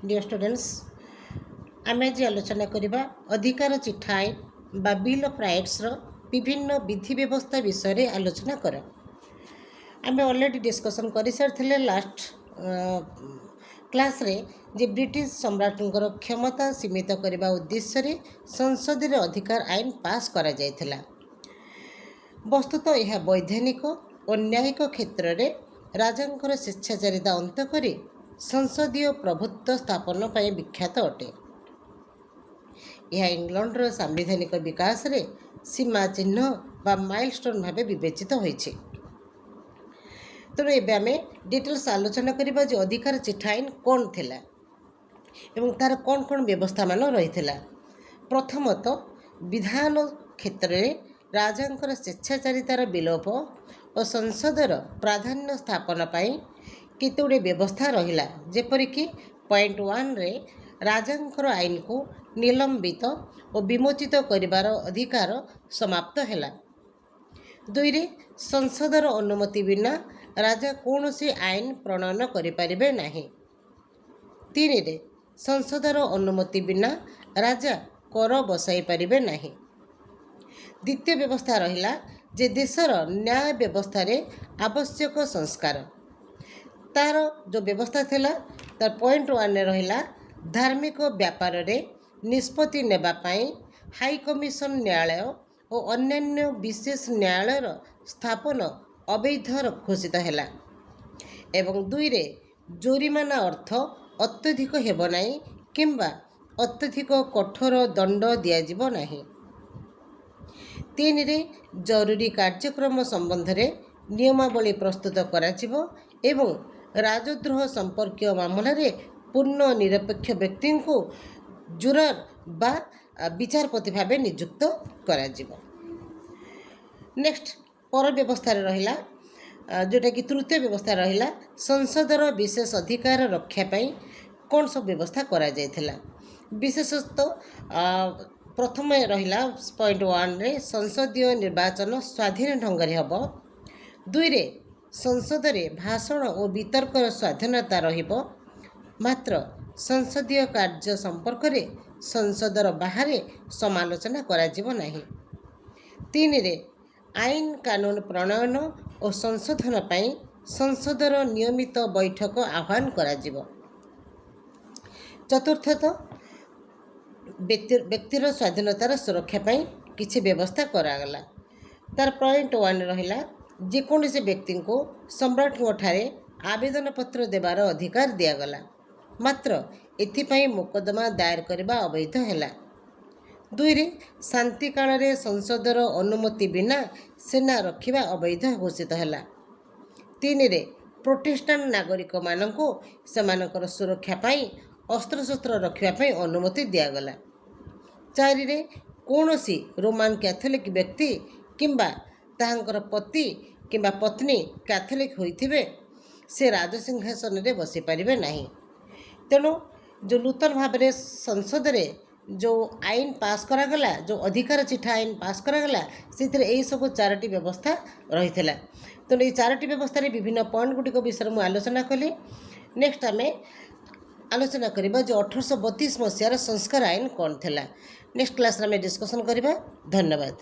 Dear students, आम आज आलोचना करवा अधिकार चिठा आईन बा बिल ऑफ राइट्स विभिन्न विधि व्यवस्था विषय आलोचना कर। आम ऑलरेडी डिस्कशन कर सारी लास्ट क्लास रे जे ब्रिटिश सम्राटंकर क्षमता सीमित करने उद्देश्य संसद रे अधिकार आईन पास करा जायथिला। वस्तुतः यह वैधानिक और न्यायिक क्षेत्र में राजांकर स्वेच्छाचारिता अंत कर संसदीय प्रभुत्व स्थापन पर विख्यात अटे। यह इंग्लैंडर सांविधानिक विकास रे सीमा चिन्ह बा माइलस्टोन भाव विवेचित होइछे। तेणु एबे आमे डिटेल्स आलोचना करिबा जे अधिकार चिठा आईन कौन थिला एवं तार कौन कौन व्यवस्था मान रहिथिला। प्रथमतः विधान क्षेत्र में राजांकर स्वेच्छाचारितार विलोप और संसदर प्राधान्य स्थापन पाई केतोडे व्यवस्था रहिला। जेपरिक पॉइंट 1 रे राजांकर आईन को निलंबित और विमोचित करिबार अधिकार समाप्त हैला। 2 रे संसदर अनुमति बिना राजा कौनसी आईन प्रणयन करिपारिबे नाही। 3 रे संसदर अनुमति बिना राजा कर बसाई पारिबे नाही। द्वितीय व्यवस्था रहिला जे देशर न्याय व्यवस्था रे आवश्यक संस्कार। तार जो व्यवस्था थिला तार पॉइंट 1 रे रहिला धार्मिक व्यापार रे निष्पत्ति नेबा पाई हाई कमिशन न्यायालय और अन्यान्य विशेष न्यायालय स्थापन अवैध घोषित हैला। एवं 2 रे जोरिमाना अर्थ अत्यधिक हेबो नाही किंबा अत्यधिक कठोर दंड दियाजिबो नाही। 3 रे जरूरी कार्यक्रम संबंध रे नियमावली प्रस्तुत कराजिबो एवं राजद्रोह संपर्कीय मामला रे पूर्ण निरपेक्ष व्यक्ति को जुरर बा विचारपति भाव नियुक्त कराजिबो। नेक्स्ट पर व्यवस्था रहिला जोटा कि तृतीय व्यवस्था रहिला संसदर विशेष अधिकार रक्षा पाई कौन सब व्यवस्था करा जायथिला। विशेषतः प्रथम रहिला पॉइंट 1 रे संसदीय निर्वाचन स्वाधीन ढंग रे हबो। 2 रे संसद रे भाषण और वितर्क स्वाधीनता रहिबो। मात्र संसदीय कार्य संपर्क रे संसदर बाहर समालोचना करा जिवो नाही। 3 रे आईन कानून प्रणयन और संशोधन पाई संसदर नियमित बैठक आह्वान करा जिवो। चतुर्थतः व्यक्तिर स्वाधीनतार सुरक्षा पाई किछि व्यवस्था करागला। तार पॉइंट 1 रहिला जेकोसी व्यक्ति को सम्राट ठारे आवेदन पत्र देवार अधिकार दियागला। मात्र एथिपाई मोकदमा दायर करबा अवैध हैला। 2 रे शांति काल रे संसदर अनुमति बिना सेना रखिबा अवैध घोषित हैला। 3 रे प्रोटेस्टांट नागरिक मानको सेमानकर सुरक्षा पाई अस्त्रशस्त्र रखिबा पाई अनुमति दियागला। 4 रे कौनसी रोमान कैथोलिक व्यक्ति किंबा ताहांकर पति किंबा पत्नी कैथोलिक होइथिबे से राजसिंहासन रे बसी पारिबे नाही। तेणु जो नूतन भाव में संसद रे जो आईन पास करागला, जो अधिकार चिठा आईन पास करागला से यही सब 4टी व्यवस्था रही है। तेणु ये 4टी व्यवस्था रे विभिन्न पॉइंट गुड़िक विषय मुझे आलोचना कली। नेक्स्ट आम आलोचना करबा जो 1832 मसीहार संस्कार आईन कौन थिला। नेक्स्ट क्लास रे डिस्कशन करबा। धन्यवाद।